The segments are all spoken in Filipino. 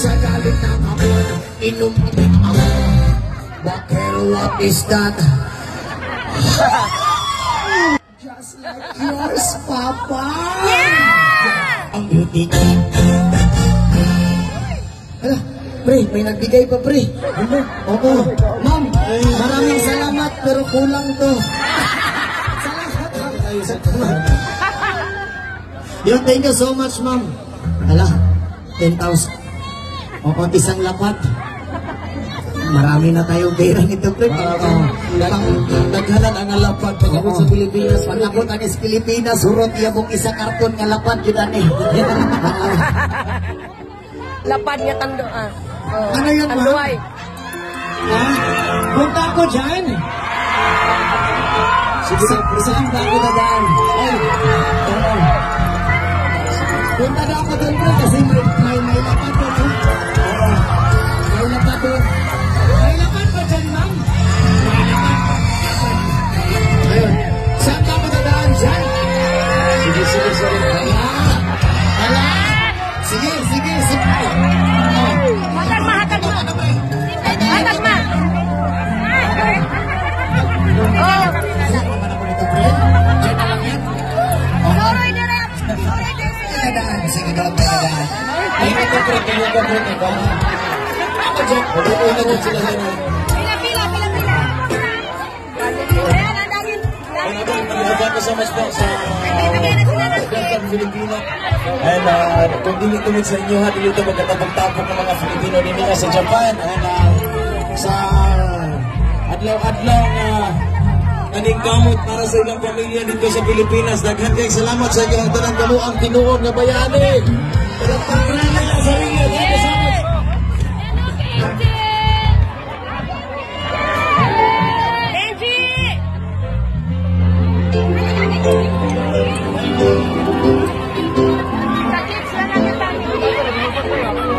sa galit ng amor, inumin ako. Bakit what is that? Just like yours, Papa. Yeah! Ang beauty. Pre, may nagbigay pa, pre. Oo. Ma'am, maraming salamat pero kulang to. Salamat. Yun, thank you so much, ma'am. Hala, 10,000. Oo, isang lapat. Marami na tayong pera nito, pre. Naghalan ang lapat pag ako sa Pilipinas. Pag ako tanis Pilipinas, hurot iya mong isa karton nga lapat yun, ani. Lapad niya tando. Ano yun, ma'am? Tanduay. Punta ako dyan. Sige, saan ba ako dadaan? Ay, punta na ako doon, bro, kasi may lapat doon. May lapat doon. May lapat ba dyan, ma'am? May lapat. Ayun. Saan ba ako dadaan dyan? Sige. Hala. Sige. Hatag ma. Hatag ma. Oh. Sige, doon tayo daan. Tingnan ko, pre. Ako dyan. Pag-uuna dyan sila dyan. Pila. Ayan, ang dami. Maraming so much po sa Filipino. And kung dinitumid sa inyo, dito magkatapag-tapok ng mga Filipino nila sa Japan. And sa adlaw-adlaw na kaningkamot para sa ilang pamilya dito sa Pilipinas. Daghan kayong salamat sa inyong tanang gamuang tinuod na bayani. Pagpagrami na sa inyo. Thank you so much.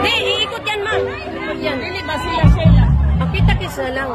Iikot yan, ma'am. Yan. Dili ba sila? Ang kita-kisa lang.